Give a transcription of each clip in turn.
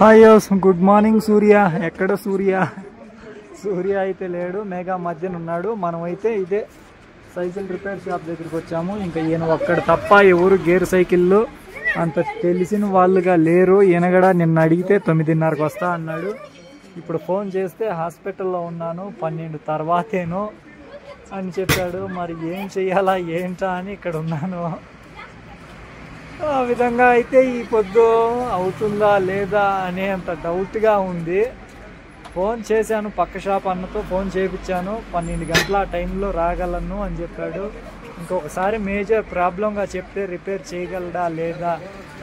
Hi good morning సూర్య. ఎక్కడ సూర్య? సూర్య అయితే లేడు, మేఘా మధ్యన ఉన్నాడు. మనమైతే ఇదే సైకిల్ రిపేర్ షాప్ దగ్గరికి వచ్చాము. ఇంకా ఈయన ఒక్కడ తప్ప ఎవరు గేర్ సైకిళ్ళు అంత తెలిసిన వాళ్ళుగా లేరు. ఈయన కూడా నిన్న అడిగితే 9:30కి వస్తా అన్నాడు. ఇప్పుడు ఫోన్ చేస్తే హాస్పిటల్లో ఉన్నాను, 12 తర్వాతేను అని చెప్పాడు. మరి ఏం చెయ్యాలా ఏంటా అని ఇక్కడ ఉన్నాను. ఆ విధంగా అయితే ఈ పొద్దు అవుతుందా లేదా అనే అంత డౌట్గా ఉంది. ఫోన్ చేశాను, పక్క షాప్ అన్నతో ఫోన్ చేయించాను. 12 గంటల ఆ టైంలో రాగలను అని చెప్పాడు. ఇంకొకసారి మేజర్ ప్రాబ్లంగా చెప్తే రిపేర్ చేయగలడా లేదా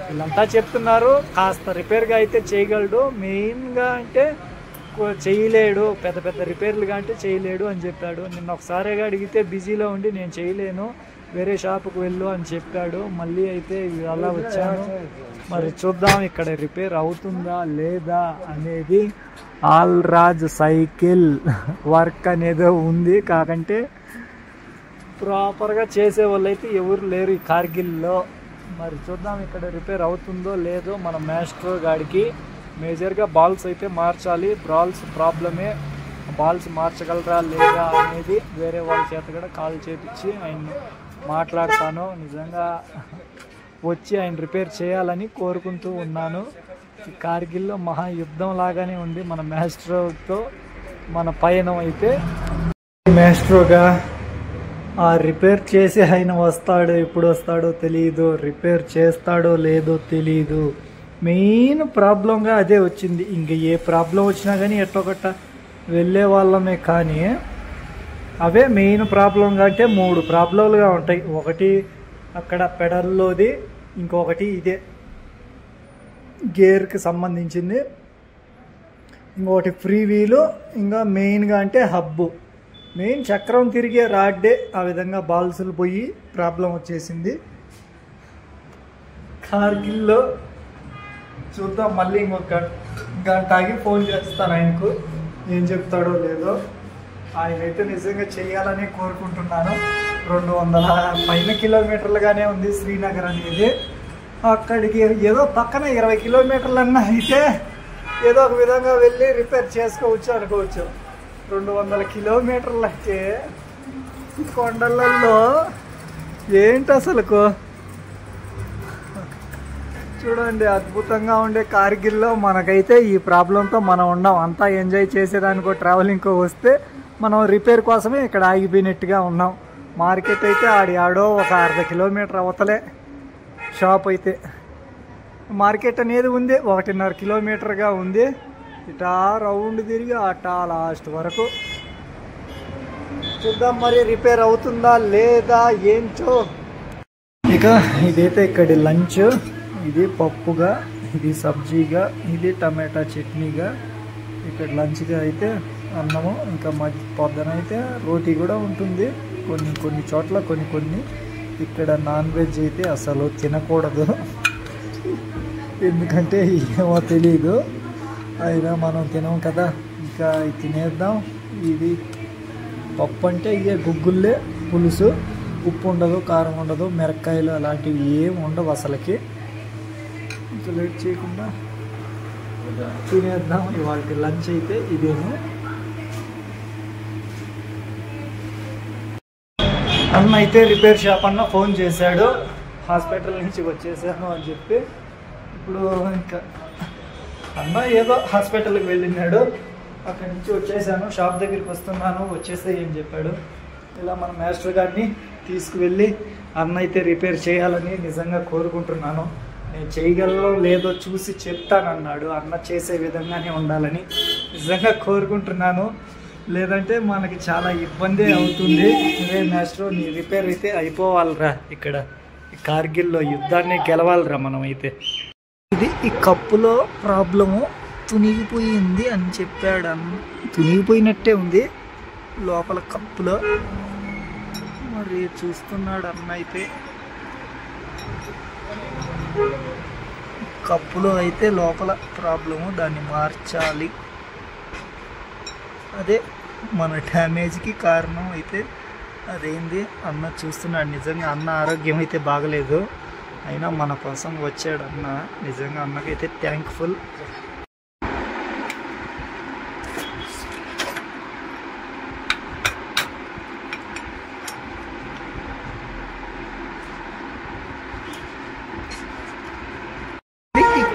వీళ్ళంతా చెప్తున్నారు. కాస్త రిపేర్గా అయితే చేయగలడు, మెయిన్గా అంటే చేయలేడు, పెద్ద పెద్ద రిపేర్లుగా అంటే చేయలేడు అని చెప్పాడు. నిన్న ఒకసారిగా అడిగితే బిజీలో ఉండి నేను చేయలేను, వేరే షాపుకు వెళ్ళు అని చెప్పాడు. మళ్ళీ అయితే అలా వచ్చాను. మరి చూద్దాం ఇక్కడ రిపేర్ అవుతుందా లేదా అనేది. ఆల్ రాజ్ సైకిల్ వర్క్ అనేది ఉంది, కాకంటే ప్రాపర్గా చేసే వాళ్ళు అయితే ఎవరు లేరు ఈ కార్గిల్లో. మరి చూద్దాం ఇక్కడ రిపేర్ అవుతుందో లేదో. మన మాస్టర్ గాడికి మేజర్గా బాల్స్ అయితే మార్చాలి. బాల్స్ ప్రాబ్లమే, బాల్స్ మార్చగలరా లేదా అనేది వేరే వాళ్ళ చేత కూడా కాల్ చేపించి ఆయన మాట్లాడతాను. నిజంగా వచ్చి ఆయన రిపేర్ చేయాలని కోరుకుంటూ ఉన్నాను. ఈ కార్గిల్లో మహాయుద్ధం లాగానే ఉంది మన మాస్టర్తో మన పయనం అయితే. మాస్టర్గా ఆ రిపేర్ చేసి ఆయన వస్తాడో ఎప్పుడు వస్తాడో తెలియదు, రిపేర్ చేస్తాడో లేదో తెలియదు. మెయిన్ ప్రాబ్లంగా అదే వచ్చింది. ఇంక ఏ ప్రాబ్లం వచ్చినా కానీ ఎట్టొకట వెళ్ళే వాళ్ళమే, కానీ అవే మెయిన్ ప్రాబ్లంగా అంటే 3 ప్రాబ్లంలుగా ఉంటాయి. ఒకటి అక్కడ పెడల్లోది, ఇంకొకటి ఇదే గేర్కి సంబంధించింది, ఇంకొకటి ఫ్రీ వీలు, ఇంకా మెయిన్గా అంటే హబ్బు. మెయిన్ చక్రం తిరిగే రాడ్డే ఆ విధంగా బాల్సులు పోయి ప్రాబ్లం వచ్చేసింది కార్గిల్లో. చూద్దాం, మళ్ళీ ఇంకొక గంట ఆగి ఫోన్ చేస్తాను ఆయనకు, ఏం చెప్తాడో లేదో. ఆయనైతే నిజంగా చేయాలని కోరుకుంటున్నాను. 200 పైన కిలోమీటర్లుగానే ఉంది శ్రీనగర్ అనేది. అక్కడికి ఏదో పక్కన 20 కిలోమీటర్లన్నా అయితే ఏదో ఒక విధంగా వెళ్ళి రిపేర్ చేసుకోవచ్చు అనుకోవచ్చు. 200 కిలోమీటర్లు అయితే కొండలలో ఏంటి అసలుకు. చూడండి, అద్భుతంగా ఉండే కార్గిల్లో మనకైతే ఈ ప్రాబ్లంతో మనం ఉన్నాం. అంతా ఎంజాయ్ చేసేదానికో ట్రావెలింగ్కో వస్తే మనం రిపేర్ కోసమే ఇక్కడ ఆగిపోయినట్టుగా ఉన్నాం. మార్కెట్ అయితే ఆడో ఒక 1/2 కిలోమీటర్ అవతలే షాప్ అయితే. మార్కెట్ అనేది ఉంది 1.5 కిలోమీటర్గా ఉంది. ఇటా రౌండ్ తిరిగి అటా లాస్ట్ వరకు. చూద్దాం మరి రిపేర్ అవుతుందా లేదా ఏంటో. ఇక ఇదైతే ఇక్కడి లంచ్. ఇది పప్పుగా, ఇది సబ్జీగా, ఇది టమాటా చట్నీగా. ఇక్కడ లంచ్గా అయితే అన్నము, ఇంకా పొద్దున అయితే రోటీ కూడా ఉంటుంది. కొన్ని చోట్ల కొన్ని. ఇక్కడ నాన్ వెజ్ అయితే అసలు తినకూడదు, ఎందుకంటే ఏమో తెలీదు, అయినా మనం తినం కదా, ఇంకా తినేద్దాం. ఇది పప్పు అంటే ఇవే గుగ్గుల్లే, పులుసు, ఉప్పు ఉండదు, కారం ఉండదు, మిరపకాయలు అలాంటివి ఏమి ఉండవు అసలుకి. ఇంకా లేట్ చేయకుండా తినేద్దాం. ఇవాళ లంచ్ అయితే ఇదేను. అన్న అయితే రిపేర్ షాప్ అన్న ఫోన్ చేశాడు, హాస్పిటల్ నుంచి వచ్చేసాను అని చెప్పి. ఇప్పుడు ఇంకా అన్న ఏదో హాస్పిటల్కి వెళ్ళినాడు, అక్కడి నుంచి వచ్చేసాను, షాప్ దగ్గరికి వస్తున్నాను, వచ్చేస్తే ఏం చెప్పాడు. ఇలా మన మాస్టర్ గారిని తీసుకువెళ్ళి అన్న అయితే రిపేర్ చేయాలని నిజంగా కోరుకుంటున్నాను. నేను చేయగలలో లేదో చూసి చెప్తానన్నాడు. అన్న చేసే విధంగానే ఉండాలని నిజంగా కోరుకుంటున్నాను, లేదంటే మనకి చాలా ఇబ్బంది అవుతుంది. అదే మాస్టర్, నీ రిపేర్ అయితే అయిపోవాలిరా, ఇక్కడ ఈ కార్గిల్లో యుద్ధాన్ని గెలవాలిరా మనం అయితే. ఇది ఈ కప్పులో ప్రాబ్లము తునిగిపోయింది అని చెప్పాడు అన్న. తునిగిపోయినట్టే ఉంది లోపల కప్పులో. మరి చూస్తున్నాడు అన్న అయితే. కప్పులో అయితే లోపల ప్రాబ్లము, దాన్ని మార్చాలి. అదే మన డ్యామేజ్కి కారణం అయితే అదేంది అన్న చూస్తున్నాడు. నిజంగా అన్న ఆరోగ్యం అయితే బాగలేదు, అయినా మన కోసం వచ్చాడు అన్న. నిజంగా అన్నకైతే థ్యాంక్ఫుల్.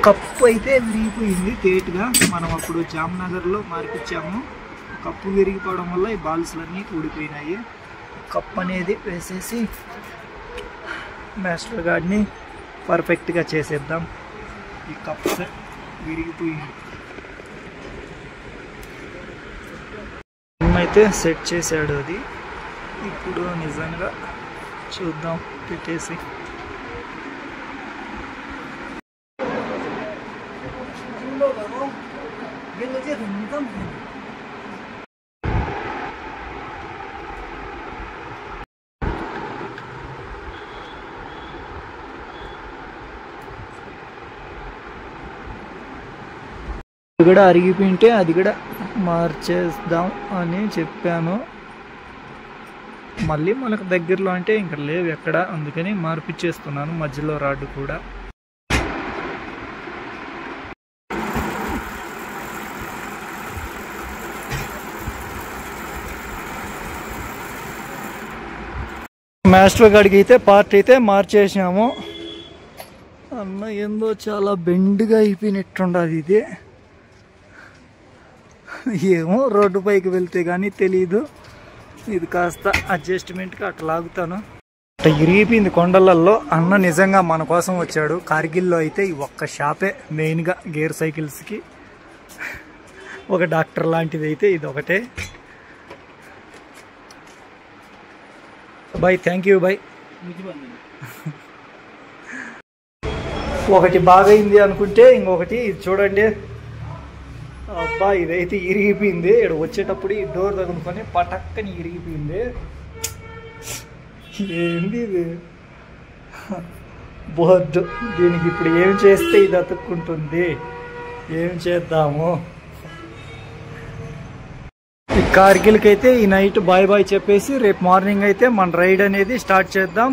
కప్పు అయితే విరిగిపోయింది తేటుగా. మనం అప్పుడు జామ్నగర్లో మార్పించాము. కప్పు విరిగిపోవడం వల్ల ఈ బాల్స్లన్నీ ఊడిపోయినాయి. కప్ అనేది వేసేసి మాస్టర్ గార్డ్ని పర్ఫెక్ట్గా చేసేద్దాం. ఈ కప్ విరిగిపోయింది. అయితే సెట్ చేశాడు అది. ఇప్పుడు నిజంగా చూద్దాం పెట్టేసి. అది కూడా అరిగిపోయింటే అది కూడా మార్చేద్దాం అని చెప్పాను. మళ్ళీ మనకు దగ్గరలో అంటే ఇంకా లేవు ఎక్కడ, అందుకని మార్పిచ్చేస్తున్నాను మధ్యలో రాడ్డు కూడా. మాస్టర్ గాడికి అయితే పార్ట్ అయితే మార్చేసాము. అన్న ఏందో చాలా బెండ్గా అయిపోయినట్టుండదు ఇది. ఏమో రోడ్డు పైకి వెళ్తే కానీ తెలీదు. ఇది కాస్త అడ్జస్ట్మెంట్గా అట్లా లాగుతాను. అట్లా ఇరిగిపోయింది కొండలలో. అన్న నిజంగా మన కోసం వచ్చాడు. కార్గిల్లో అయితే ఈ ఒక్క షాపే మెయిన్గా గేర్ సైకిల్స్కి. ఒక డాక్టర్ లాంటిది అయితే ఇది ఒకటే. Bye, thank you bye. ఒకటి బాగైంది అనుకుంటే ఇంకొకటి ఇది చూడండి. అబ్బా ఇదైతే ఇరిగిపోయింది. ఇక్కడ వచ్చేటప్పుడు ఈ డోర్ తగులుకొని పటక్కని ఇరిగిపోయింది. ఏంది ఇది బోర్డు. దీనికి ఇప్పుడు ఏం చేస్తే ఇది అతుక్కుంటుంది, ఏం చేద్దాము. ఈ కార్గిల్కి అయితే ఈ నైట్ బాయ్ బాయ్ చెప్పేసి రేపు మార్నింగ్ అయితే మన రైడ్ అనేది స్టార్ట్ చేద్దాం.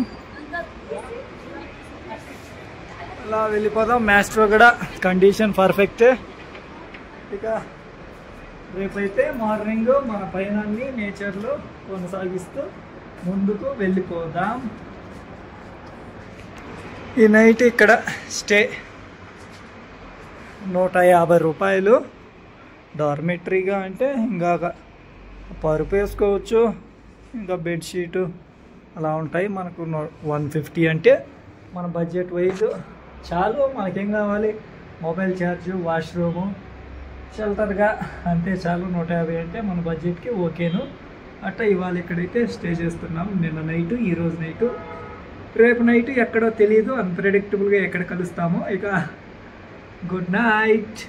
అలా వెళ్ళిపోదాం. మాస్టర్ కూడా కండిషన్ పర్ఫెక్ట్. ఇక రేపైతే మార్నింగ్ మన పయనాన్ని నేచర్లో కొనసాగిస్తూ ముందుకు వెళ్ళిపోదాం. ఈ నైట్ ఇక్కడ స్టే 150 రూపాయలు. డార్మెటరీగా అంటే ఇంకా పరుపు వేసుకోవచ్చు, ఇంకా బెడ్షీటు అలా ఉంటాయి. మనకు 150 అంటే మన బడ్జెట్ వైజ్ చాలు. మనకేం కావాలి, మొబైల్ ఛార్జు, వాష్రూము, షెల్టర్గా అంతే చాలు. 150 అంటే మన బడ్జెట్కి ఓకేను. అట్లా ఇవాళ ఇక్కడైతే స్టే చేస్తున్నాం. నిన్న నైటు, ఈరోజు నైటు, రేపు నైటు ఎక్కడో తెలియదు. అన్ప్రెడిక్టబుల్గా ఎక్కడ కలుస్తామో. ఇక గుడ్ నైట్.